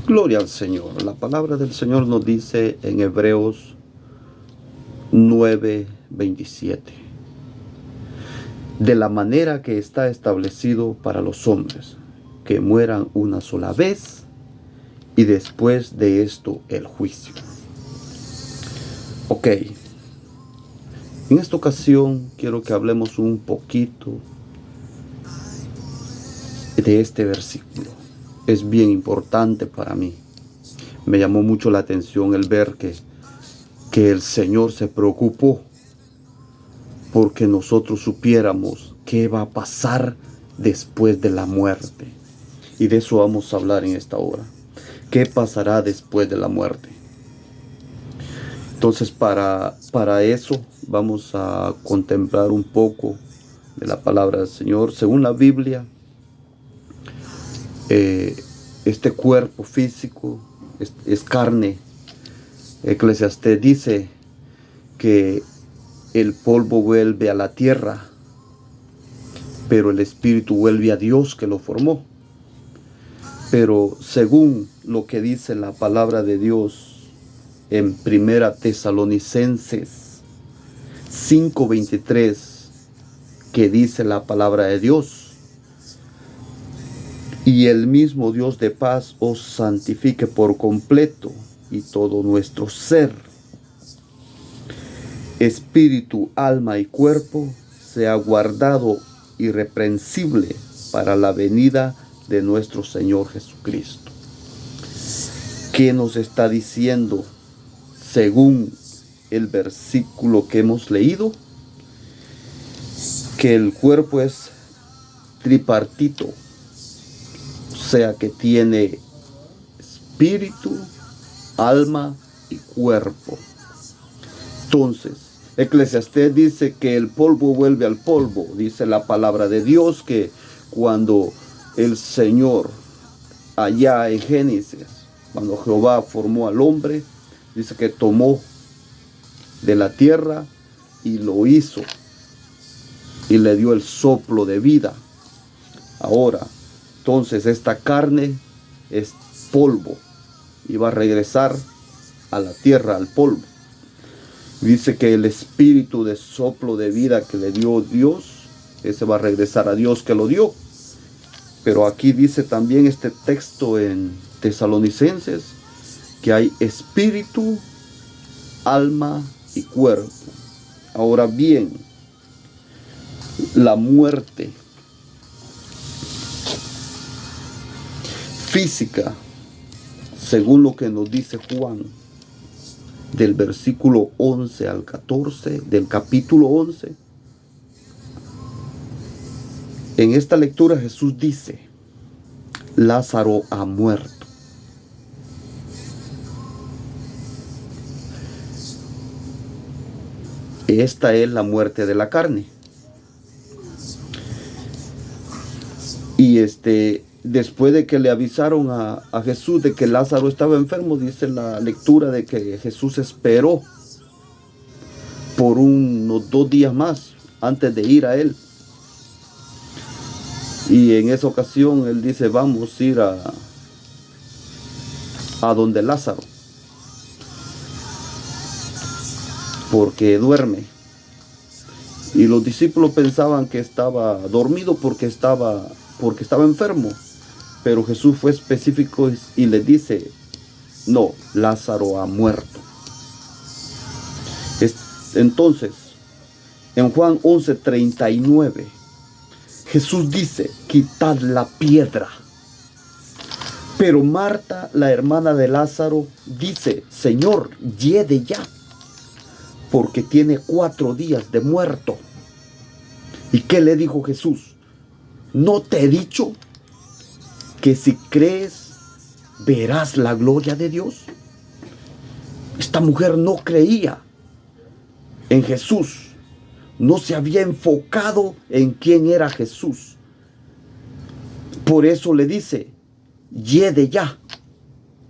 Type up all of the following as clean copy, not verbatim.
Gloria al Señor. La palabra del Señor nos dice en Hebreos 9:27. De la manera que está establecido para los hombres, que mueran una sola vez y después de esto el juicio. Ok. En esta ocasión quiero que hablemos un poquito de este versículo. Es bien importante para mí. Me llamó mucho la atención el ver que el Señor se preocupó porque nosotros supiéramos qué va a pasar después de la muerte. Y de eso vamos a hablar en esta hora. ¿Qué pasará después de la muerte? Entonces para eso vamos a contemplar un poco de la palabra del Señor. Según la Biblia, este cuerpo físico es carne. Eclesiastés dice que el polvo vuelve a la tierra, pero el espíritu vuelve a Dios que lo formó. Pero según lo que dice la palabra de Dios en Primera Tesalonicenses 5:23, que dice la palabra de Dios: y el mismo Dios de paz os santifique por completo, y todo nuestro ser, espíritu, alma y cuerpo, sea guardado irreprensible para la venida de nuestro Señor Jesucristo. ¿Qué nos está diciendo según el versículo que hemos leído? Que el cuerpo es tripartito, o sea que tiene espíritu, alma y cuerpo. Entonces, Eclesiastés dice que el polvo vuelve al polvo. Dice la palabra de Dios que cuando el Señor, allá en Génesis, cuando Jehová formó al hombre, dice que tomó de la tierra y lo hizo y le dio el soplo de vida. Ahora, entonces esta carne es polvo y va a regresar a la tierra, al polvo. Dice que el espíritu de soplo de vida que le dio Dios, ese va a regresar a Dios que lo dio. Pero aquí dice también este texto en Tesalonicenses que hay espíritu, alma y cuerpo. Ahora bien, la muerte física, según lo que nos dice Juan, del versículo 11 al 14, del capítulo 11, en esta lectura Jesús dice: Lázaro ha muerto. Esta es la muerte de la carne. Y después de que le avisaron a Jesús de que Lázaro estaba enfermo, dice la lectura de que Jesús esperó por unos 2 días más antes de ir a él. Y en esa ocasión él dice: vamos a ir a donde Lázaro, porque duerme. Y los discípulos pensaban que estaba dormido porque estaba enfermo. Pero Jesús fue específico y le dice: no, Lázaro ha muerto. Entonces, en Juan 11:39, Jesús dice: quitad la piedra. Pero Marta, la hermana de Lázaro, dice: Señor, hiede ya, porque tiene 4 días de muerto. ¿Y qué le dijo Jesús? ¿No te he dicho que si crees verás la gloria de Dios? Esta mujer no creía en Jesús, no se había enfocado en quién era Jesús. Por eso le dice: hiede ya.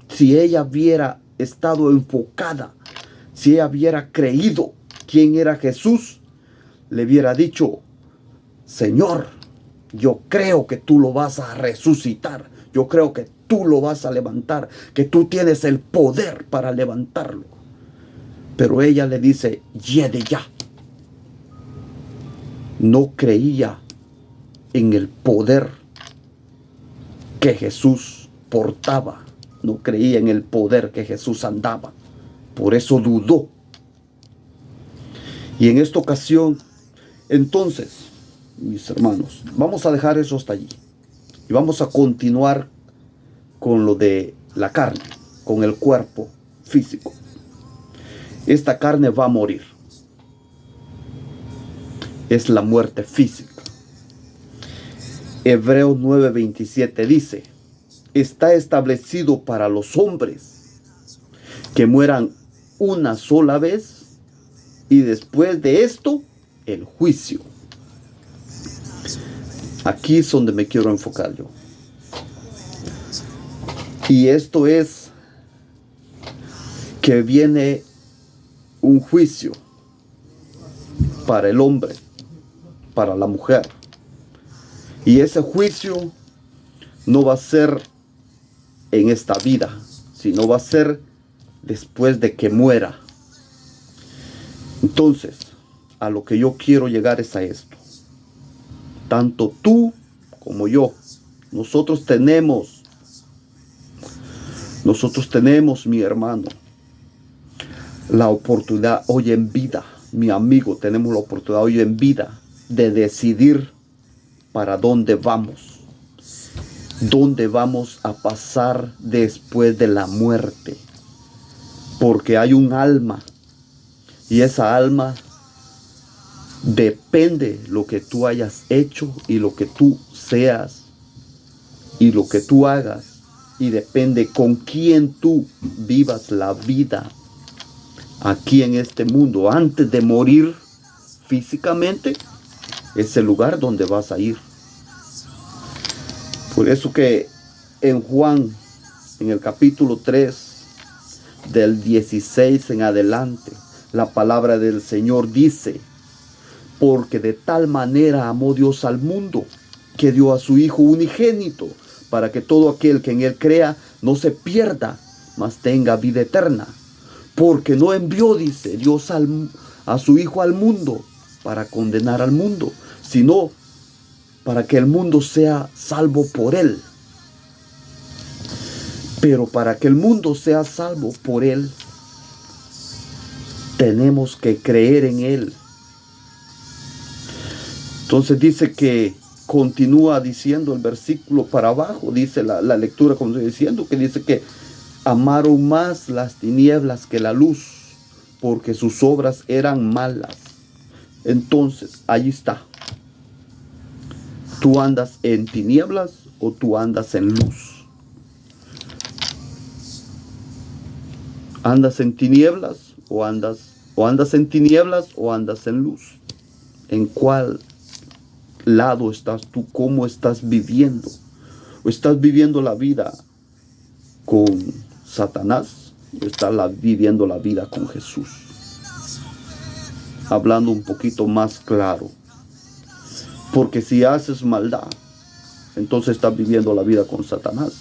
Si ella hubiera estado enfocada, si ella hubiera creído quién era Jesús, le hubiera dicho: Señor, yo creo que tú lo vas a resucitar. Yo creo que tú tú lo vas a levantar, que tú tienes el poder para levantarlo. Pero ella le dice, yede ya. No creía en el poder que Jesús portaba. No creía en el poder que Jesús andaba. Por eso dudó. Y en esta ocasión, entonces, mis hermanos, vamos a dejar eso hasta allí. Y vamos a continuar con lo de la carne, con el cuerpo físico. Esta carne va a morir. Es la muerte física. Hebreos 9:27 dice, está establecido para los hombres que mueran una sola vez y después de esto, el juicio. Aquí es donde me quiero enfocar yo. Y esto es que viene un juicio para el hombre, para la mujer. Y ese juicio no va a ser en esta vida, sino va a ser después de que muera. Entonces, a lo que yo quiero llegar es a esto. Tanto tú como yo, nosotros tenemos, mi hermano, la oportunidad hoy en vida, mi amigo, tenemos la oportunidad hoy en vida de decidir para dónde vamos a pasar después de la muerte. Porque hay un alma y esa alma depende lo que tú hayas hecho y lo que tú seas y lo que tú hagas, y depende con quién tú vivas la vida aquí en este mundo antes de morir físicamente. Es el lugar donde vas a ir. Por eso que en Juan, en el capítulo 3, del 16 en adelante, la palabra del Señor dice, porque de tal manera amó Dios al mundo, que dio a su Hijo unigénito, para que todo aquel que en Él crea no se pierda, mas tenga vida eterna. Porque no envió, dice Dios, a su Hijo al mundo para condenar al mundo, sino para que el mundo sea salvo por Él. Pero para que el mundo sea salvo por Él, tenemos que creer en Él. Entonces dice que continúa diciendo el versículo para abajo, dice la lectura como estoy diciendo, que dice que amaron más las tinieblas que la luz, porque sus obras eran malas. Entonces, ahí está. ¿Tú andas en tinieblas o tú andas en luz? ¿Andas en tinieblas o andas en tinieblas o andas en luz? ¿En cuál lado estás tú? ¿Cómo estás viviendo? ¿O estás viviendo la vida con Satanás o estás viviendo la vida con Jesús? Hablando un poquito más claro. Porque si haces maldad, entonces estás viviendo la vida con Satanás.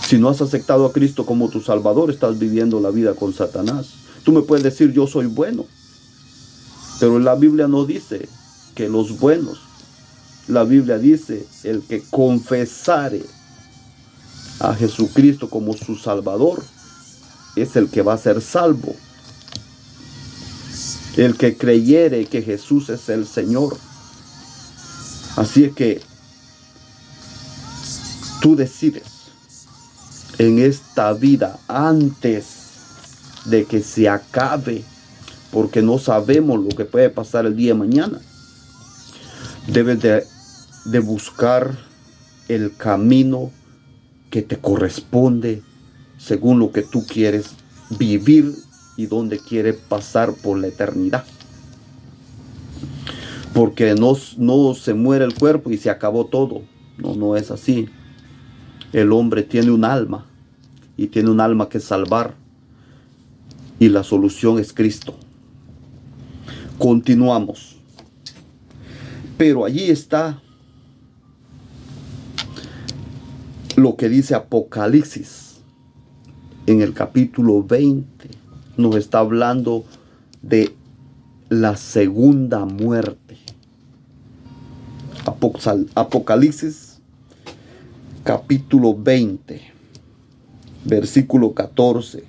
Si no has aceptado a Cristo como tu Salvador, estás viviendo la vida con Satanás. Tú me puedes decir, yo soy bueno. Pero la Biblia no dice que los buenos. La Biblia dice, el que confesare a Jesucristo como su Salvador, es el que va a ser salvo. El que creyere que Jesús es el Señor. Así es que tú decides en esta vida antes de que se acabe, porque no sabemos lo que puede pasar el día de mañana. Debes de buscar el camino que te corresponde según lo que tú quieres vivir y donde quieres pasar por la eternidad. Porque no se muere el cuerpo y se acabó todo. No es así. El hombre tiene un alma y tiene un alma que salvar, y la solución es Cristo. Continuamos. Pero allí está lo que dice Apocalipsis en el capítulo 20 nos está hablando de la segunda muerte. Apocalipsis capítulo 20, versículo 14.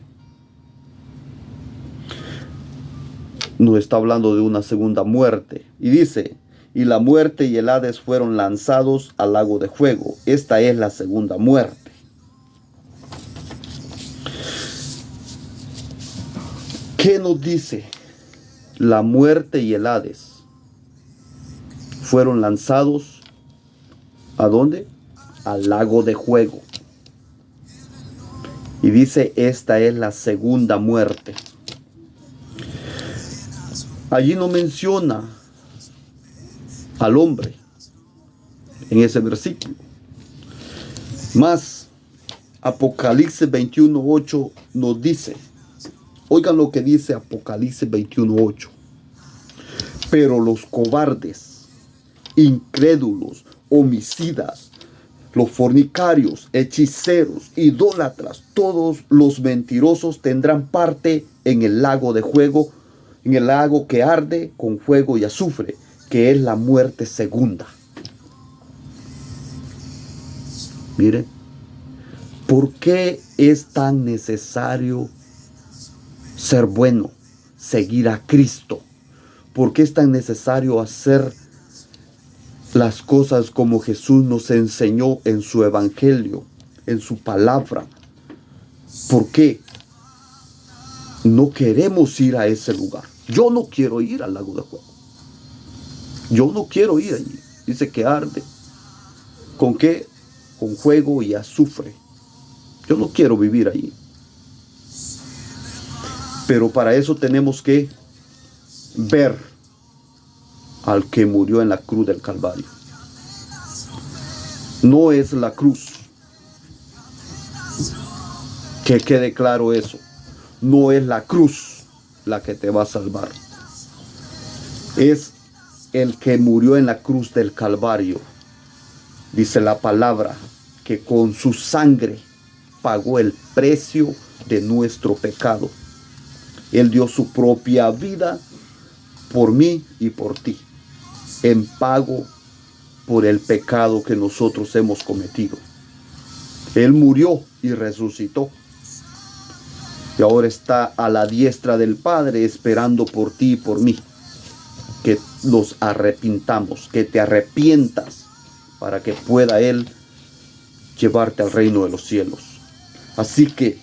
Nos está hablando de una segunda muerte. Y dice: y la muerte y el Hades fueron lanzados al lago de fuego. Esta es la segunda muerte. ¿Qué nos dice? La muerte y el Hades fueron lanzados ¿a dónde? Al lago de fuego. Y dice: esta es la segunda muerte. Allí no menciona al hombre en ese versículo. Más Apocalipsis 21:8 nos dice, oigan lo que dice Apocalipsis 21:8. Pero los cobardes, incrédulos, homicidas, los fornicarios, hechiceros, idólatras, todos los mentirosos tendrán parte en el lago de fuego, en el lago que arde con fuego y azufre, que es la muerte segunda. Miren, ¿por qué es tan necesario ser bueno, seguir a Cristo? ¿Por qué es tan necesario hacer las cosas como Jesús nos enseñó en su evangelio, en su palabra? ¿Por qué no queremos ir a ese lugar? Yo no quiero ir al lago de fuego. Yo no quiero ir allí. Dice que arde. ¿Con qué? Con fuego y azufre. Yo no quiero vivir allí. Pero para eso tenemos que ver al que murió en la cruz del Calvario. No es la cruz. Que quede claro eso. No es la cruz la que te va a salvar. Es el que murió en la cruz del Calvario. Dice la palabra que con su sangre pagó el precio de nuestro pecado. Él dio su propia vida por mí y por ti, en pago por el pecado que nosotros hemos cometido. Él murió y resucitó. Y ahora está a la diestra del Padre esperando por ti y por mí. Que nos arrepintamos, que te arrepientas para que pueda Él llevarte al reino de los cielos. Así que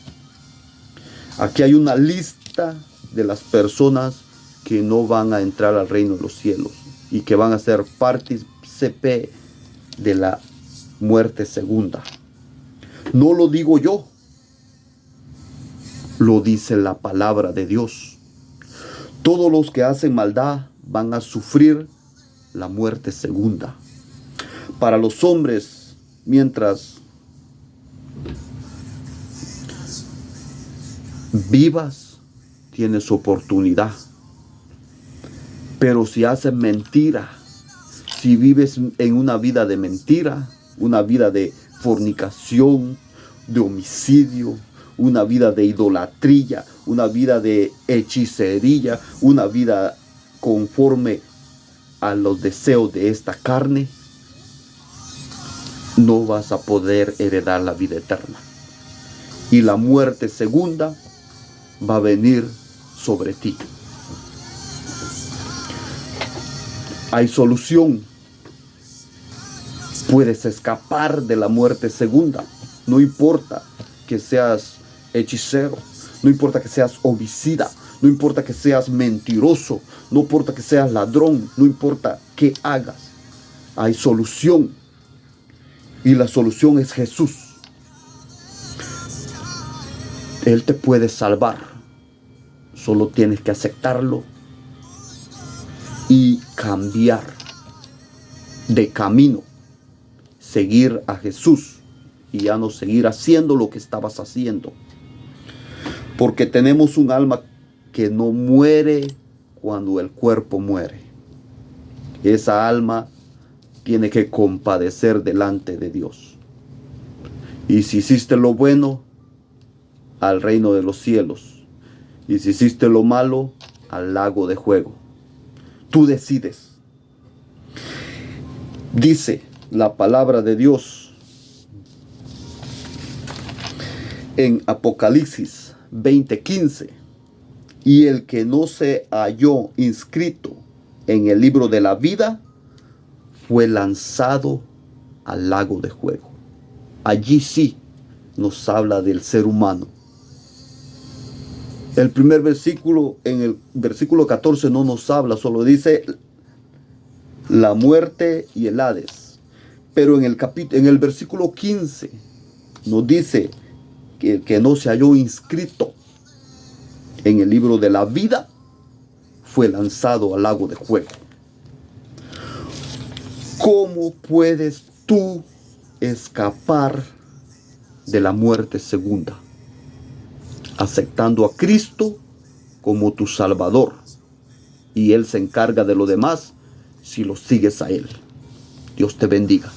aquí hay una lista de las personas que no van a entrar al reino de los cielos y que van a ser partícipe de la muerte segunda. No lo digo yo, lo dice la palabra de Dios. Todos los que hacen maldad van a sufrir la muerte segunda. Para los hombres, mientras vivas, tienes oportunidad. Pero si haces mentira, si vives en una vida de mentira, una vida de fornicación, de homicidio, una vida de idolatría, una vida de hechicería, una vida conforme a los deseos de esta carne, no vas a poder heredar la vida eterna. Y la muerte segunda va a venir sobre ti. Hay solución. Puedes escapar de la muerte segunda. No importa que seas hechicero, no importa que seas homicida, no importa que seas mentiroso, no importa que seas ladrón, no importa qué hagas. Hay solución. Y la solución es Jesús. Él te puede salvar. Solo tienes que aceptarlo y cambiar de camino. Seguir a Jesús y ya no seguir haciendo lo que estabas haciendo. Porque tenemos un alma que no muere cuando el cuerpo muere. Esa alma tiene que compadecer delante de Dios. Y si hiciste lo bueno, al reino de los cielos. Y si hiciste lo malo, al lago de fuego. Tú decides. Dice la palabra de Dios en Apocalipsis 20:15. Y el que no se halló inscrito en el libro de la vida fue lanzado al lago de fuego. Allí sí nos habla del ser humano. El primer versículo, en el versículo 14, no nos habla, solo dice la muerte y el Hades. Pero en el versículo 15 nos dice que el que no se halló inscrito en el libro de la vida fue lanzado al lago de fuego. ¿Cómo puedes tú escapar de la muerte segunda? Aceptando a Cristo como tu Salvador, y Él se encarga de lo demás si lo sigues a Él. Dios te bendiga.